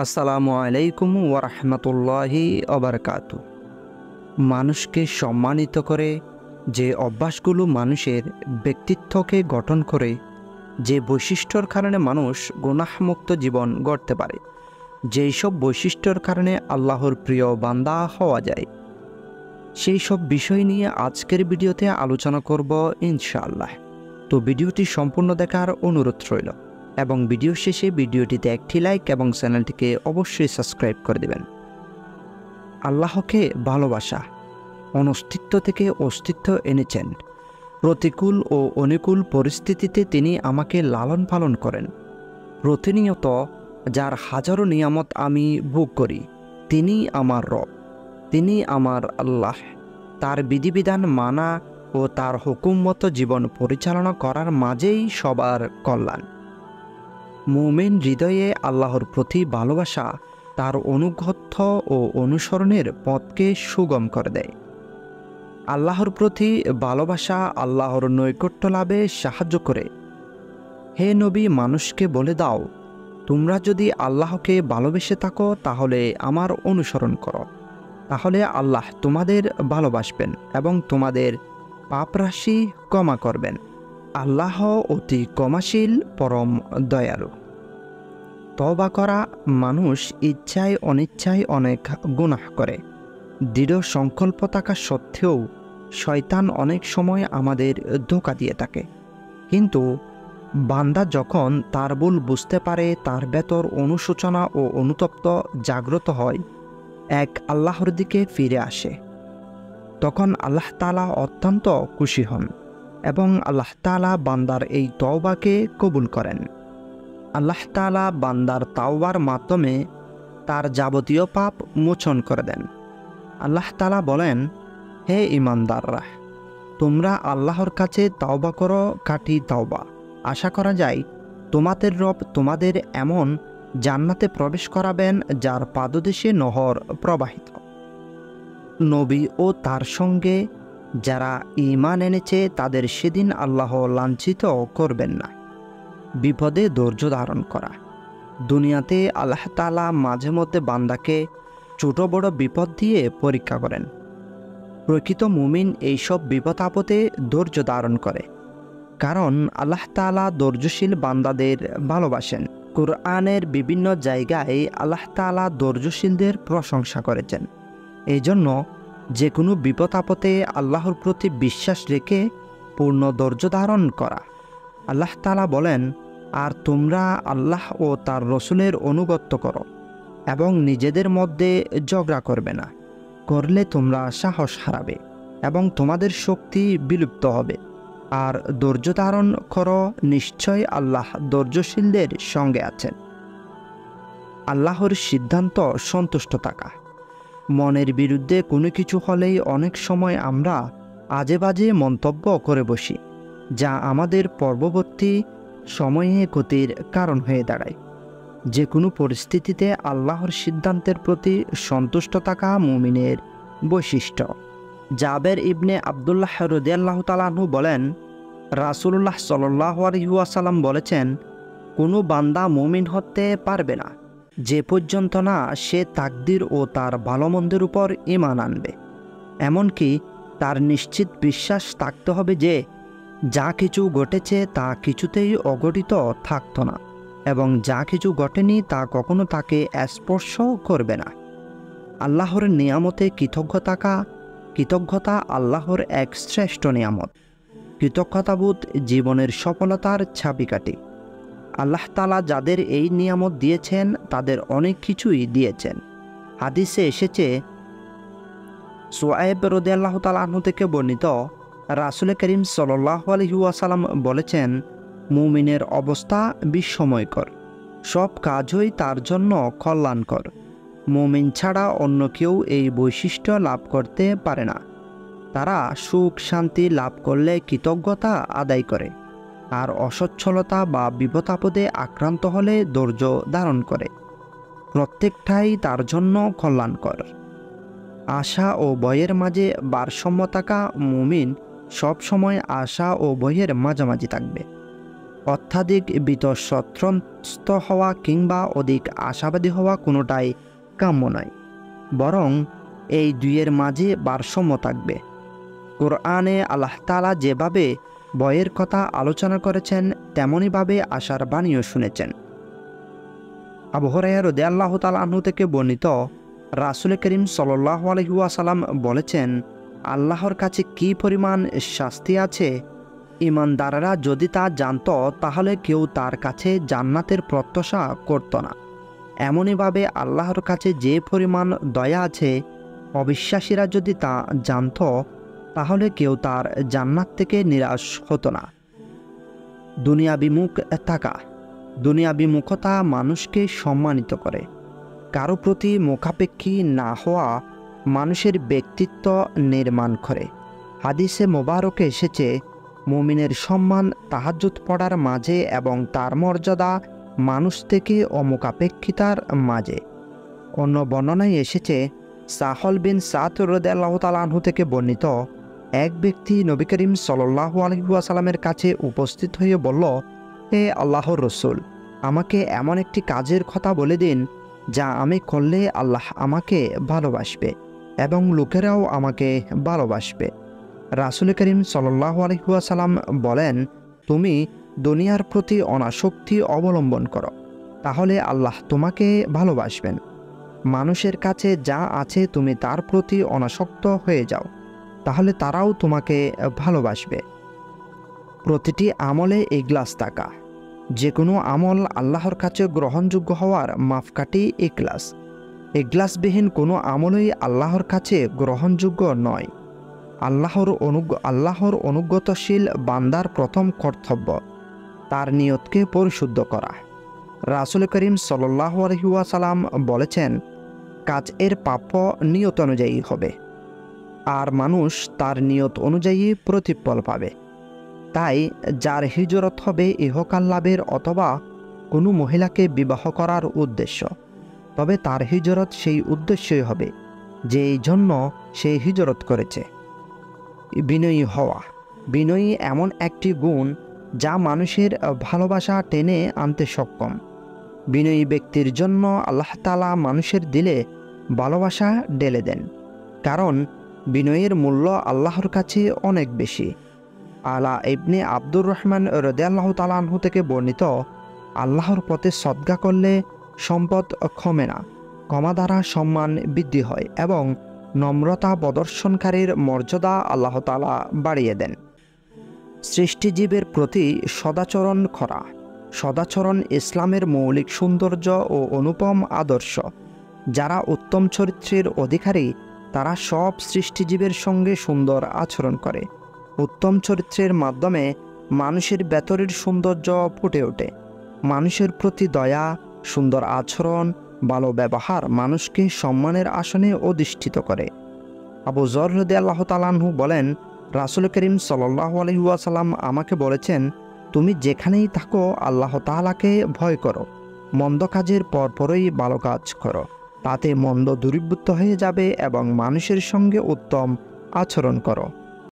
আসসালামু আলাইকুম ওয়ারহমতুল্লাহি অবরকাতু। মানুষকে সম্মানিত করে, যে অভ্যাসগুলো মানুষের ব্যক্তিত্বকে গঠন করে, যে বৈশিষ্ট্যর কারণে মানুষ গুনাহমুক্ত জীবন গড়তে পারে, যেই সব বৈশিষ্ট্যর কারণে আল্লাহর প্রিয় বান্দা হওয়া যায়, সেই সব বিষয় নিয়ে আজকের ভিডিওতে আলোচনা করব ইনশাআল্লাহ। তো ভিডিওটি সম্পূর্ণ দেখার অনুরোধ রইল এবং ভিডিও শেষে ভিডিওটিতে একটি লাইক এবং চ্যানেলটিকে অবশ্যই সাবস্ক্রাইব করে দেবেন। আল্লাহকে ভালোবাসা অনস্তিত্ব থেকে অস্তিত্ব এনেছেন। প্রতিকূল ও অনুকূল পরিস্থিতিতে তিনি আমাকে লালন পালন করেন। প্রতিনিয়ত যার হাজারো নিয়ামত আমি ভোগ করি, তিনি আমার রব, তিনি আমার আল্লাহ। তার বিধিবিধান মানা ও তার হুকুম মতো জীবন পরিচালনা করার মাঝেই সবার কল্যাণ। মুমিন হৃদয়ে আল্লাহর প্রতি ভালোবাসা তার অনুগত্য ও অনুসরণের পথকে সুগম করে দেয়। আল্লাহর প্রতি ভালোবাসা আল্লাহর নৈকট্য লাভে সাহায্য করে। হে নবী, মানুষকে বলে দাও, তোমরা যদি আল্লাহকে ভালোবেসে থাকো তাহলে আমার অনুসরণ করো, তাহলে আল্লাহ তোমাদের ভালোবাসবেন এবং তোমাদের পাপরাশি ক্ষমা করবেন। আল্লাহ অতি ক্ষমাশীল, পরম দয়ালু। তওবা করা মানুষ ইচ্ছায় অনিচ্ছায় অনেক গুনাহ করে। দৃঢ় সংকল্প থাকা সত্ত্বেও শয়তান অনেক সময় আমাদের ধোঁকা দিয়ে থাকে। কিন্তু বান্দা যখন তার ভুল বুঝতে পারে, তার ভেতর অনুশোচনা ও অনুতপ্ত জাগ্রত হয়, এক আল্লাহর দিকে ফিরে আসে, তখন আল্লাহ তাআলা অত্যন্ত খুশি হন এবং আল্লাহ তাআলা বান্দার এই তওবাকে কবুল করেন। আল্লাহ তাআলা বান্দার তাওবার মাধ্যমে তার যাবতীয় পাপ মোচন করে দেন। আল্লাহ তাআলা বলেন, হে ঈমানদাররা, তোমরা আল্লাহর কাছে তাওবা করো, খাঁটি তাওবা। আশা করা যায় তোমাদের রব তোমাদের এমন জান্নাতে প্রবেশ করাবেন যার পাদদেশে নহর প্রবাহিত। নবী ও তার সঙ্গে যারা ঈমান এনেছে তাদের সেদিন আল্লাহ লাঞ্ছিত করবেন না। বিপদে ধৈর্য ধারণ করা। দুনিয়াতে আল্লাহ তাআলা মাঝে মধ্যে বান্দাকে ছোট বড় বিপদ দিয়ে পরীক্ষা করেন। প্রকৃত মুমিন এইসব বিপদ আপদে ধৈর্য ধারণ করে, কারণ আল্লাহ তাআলা ধৈর্যশীল বান্দাদের ভালোবাসেন। কুরআনের বিভিন্ন জায়গায় আল্লাহ তাআলা ধৈর্যশীলদের প্রশংসা করেছেন। এই জন্য যে কোনো বিপদ আপদে আল্লাহর প্রতি বিশ্বাস রেখে পূর্ণ ধৈর্য ধারণ করা। আল্লাহ তাআলা বলেন, আর তোমরা আল্লাহ ও তার রসুলের অনুগত্য করো এবং নিজেদের মধ্যে ঝগড়া করবে না, করলে তোমরা সাহস হারাবে এবং তোমাদের শক্তি বিলুপ্ত হবে। আর ধৈর্য ধারণ করো, নিশ্চয় আল্লাহ ধৈর্যশীলদের সঙ্গে আছেন। আল্লাহর সিদ্ধান্ত সন্তুষ্ট থাকা। মনের বিরুদ্ধে কোনো কিছু হলেই অনেক সময় আমরা আজে বাজে মন্তব্য করে বসি, যা আমাদের পরবর্তী সময়ে ক্ষতির কারণ হয়ে দাঁড়ায়। যে কোনো পরিস্থিতিতে আল্লাহর সিদ্ধান্তের প্রতি সন্তুষ্ট থাকা মুমিনের বৈশিষ্ট্য। জাবের ইবনে আবদুল্লাহ রাদিয়াল্লাহু তাআলা আনহু বলেন, রাসূলুল্লাহ সাল্লাল্লাহু আলাইহি ওয়াসাল্লাম বলেছেন, কোনো বান্দা মুমিন হতে পারবে না যে পর্যন্ত না সে তাকদীর ও তার ভালোমন্দের উপর ঈমান আনবে। এমনকি তার নিশ্চিত বিশ্বাস থাকতে হবে যে যা কিছু ঘটেছে তা কিছুতেই অঘটিত থাকত না এবং যা কিছু ঘটেনি তা কখনো তাকে স্পর্শ করবে না। আল্লাহর নিয়ামতে কৃতজ্ঞতা আল্লাহর এক শ্রেষ্ঠ নিয়ামত। কৃতজ্ঞতাবোধ জীবনের সফলতার চাবিকাঠি। আল্লাহ তাআলা যাদের এই নিয়ামত দিয়েছেন তাদের অনেক কিছুই দিয়েছেন। হাদিসে এসেছে, সুআইব রাদিয়াল্লাহু তাআলা আনহু থেকে বর্ণিত, রাসূল করিম সাল্লাল্লাহু আলাইহি ওয়াসাল্লাম বলেছেন, মুমিনের অবস্থা বিস্ময়কর, সব কাজই তার জন্য কল্যাণকর। মুমিন ছাড়া অন্য কেউ এই বৈশিষ্ট্য লাভ করতে পারে না। তারা সুখ শান্তি লাভ করলে কৃতজ্ঞতা আদায় করে, আর অসচ্ছলতা বা বিপদাপদে আক্রান্ত হলে ধৈর্য ধারণ করে। প্রত্যেকটাই তার জন্য কল্যাণকর। আশা ও ভয়ের মাঝে ভারসাম্য থাকা মুমিন সব সময় আশা ও ভয়ের মাঝামাঝি থাকবে। অত্যাধিক বীতসন্ত্রস্ত হওয়া কিংবা অধিক আশাবাদী হওয়া কোনোটাই কাম্য নয়, বরং এই দুইয়ের মাঝে ভারসাম্য থাকবে। কোরআনে আল্লাহ তাআলা যেভাবে ভয়ের কথা আলোচনা করেছেন, তেমনইভাবে আশার বাণীও শুনেছেন। আবু হুরায়রা রাদিয়াল্লাহু তাআলা আনহু থেকে বর্ণিত, রাসূল করিম সাল্লাল্লাহু আলাইহি ওয়াসাল্লাম বলেছেন, আল্লাহর কাছে কী পরিমাণ শাস্তি আছে, ঈমানদাররা যদি তা জানত তাহলে কেউ তার কাছে জান্নাতের প্রত্যাশা করত না। এমনইভাবে আল্লাহর কাছে যে পরিমাণ দয়া আছে, অবিশ্বাসীরা যদি তা জানত তাহলে কেউ তার জান্নাত থেকে নিরাশ হতো না। দুনিয়াবিমুখ থাকা। দুনিয়াবিমুখতা মানুষকে সম্মানিত করে। কারো প্রতি মুখাপেক্ষী না হওয়া মানুষের ব্যক্তিত্ব নির্মাণ করে। হাদিসে মোবারকে এসেছে, মুমিনের সম্মান তাহাজ্জুদ পড়ার মাঝে এবং তার মর্যাদা মানুষ থেকে অমুখাপেক্ষিতার মাঝে। অন্য বর্ণনায় এসেছে, সাহল বিন সাদ রাদিয়াল্লাহু তাআলা আনহু থেকে বর্ণিত, এক ব্যক্তি নবী করিম সাল্লাল্লাহু আলাইহি ওয়াসাল্লামের কাছে উপস্থিত হয়ে বলল, হে আল্লাহর রাসূল, আমাকে এমন একটি কাজের কথা বলে দিন যা আমি করলে আল্লাহ আমাকে ভালোবাসবে এবং লোকেরাও আমাকে ভালোবাসবে। রাসূল করিম সাল্লাল্লাহু আলাইহি ওয়াসাল্লাম বলেন, তুমি দুনিয়ার প্রতি অনাসক্তি অবলম্বন করো, তাহলে আল্লাহ তোমাকে ভালোবাসবেন। মানুষের কাছে যা আছে তুমি তার প্রতি অনাসক্ত হয়ে যাও, তাহলে তারাও তোমাকে ভালোবাসবে। প্রতিটি আমলে ইখলাস থাকা। যে কোনো আমল আল্লাহর কাছে গ্রহণযোগ্য হওয়ার মাপকাঠি ইখলাস। ইখলাসবিহীন কোনো আমলই আল্লাহর কাছে গ্রহণযোগ্য নয়। আল্লাহর অনুগতশীল বান্দার প্রথম কর্তব্য তার নিয়তকে পরিশুদ্ধ করা। রাসূল করিম সাল্লাল্লাহু আলাইহি ওয়াসাল্লাম বলেছেন, কাজ এর প্রাপ্য নিয়ত অনুযায়ী হবে, আর মানুষ তার নিয়ত অনুযায়ী প্রতিফল পাবে। তাই যার হিজরত হবে ইহকাল লাভের অথবা কোনো মহিলাকে বিবাহ করার উদ্দেশ্য, তবে তার হিজরত সেই উদ্দেশ্যই হবে যে এই জন্য সে হিজরত করেছে। বিনয়ী হওয়া। বিনয়ী এমন একটি গুণ যা মানুষের ভালোবাসা টেনে আনতে সক্ষম। বিনয়ী ব্যক্তির জন্য আল্লাহ তাআলা মানুষের দিলে ভালোবাসা ঢেলে দেন, কারণ বিনয়ের মূল্য আল্লাহর কাছে অনেক বেশি। আলা ইবনে আব্দুর রহমান রাদিয়াল্লাহু তাআলা আনহু থেকে বর্ণিত, আল্লাহর পথে সদকা করলে সম্পদ কমে না, কমা দ্বারা সম্মান বৃদ্ধি হয় এবং নম্রতা প্রদর্শনকারীর মর্যাদা আল্লাহ তাআলা বাড়িয়ে দেন। সৃষ্টিজীবের প্রতি সদাচরণ করা। সদাচরণ ইসলামের মৌলিক সৌন্দর্য ও অনুপম আদর্শ। যারা উত্তম চরিত্রের অধিকারী তারা সব সৃষ্টিজীবের সঙ্গে সুন্দর আচরণ করে। উত্তম চরিত্রের মাধ্যমে মানুষের ভেতরের সৌন্দর্য ফুটে ওঠে। মানুষের প্রতি দয়া, সুন্দর আচরণ, ভালো ব্যবহার মানুষকে সম্মানের আসনে অধিষ্ঠিত করে। আবু যর রাদিয়াল্লাহু তাআলা আনহু বলেন, রাসূল করিম সাল্লাল্লাহু আলাইহি ওয়াসাল্লাম আমাকে বলেছেন, তুমি যেখানেই থাকো আল্লাহ তাআলাকে ভয় করো, মন্দ কাজের পরপরই ভালো কাজ করো, তাতে মন্দ দূরীভূত হয়ে যাবে এবং মানুষের সঙ্গে উত্তম আচরণ করো।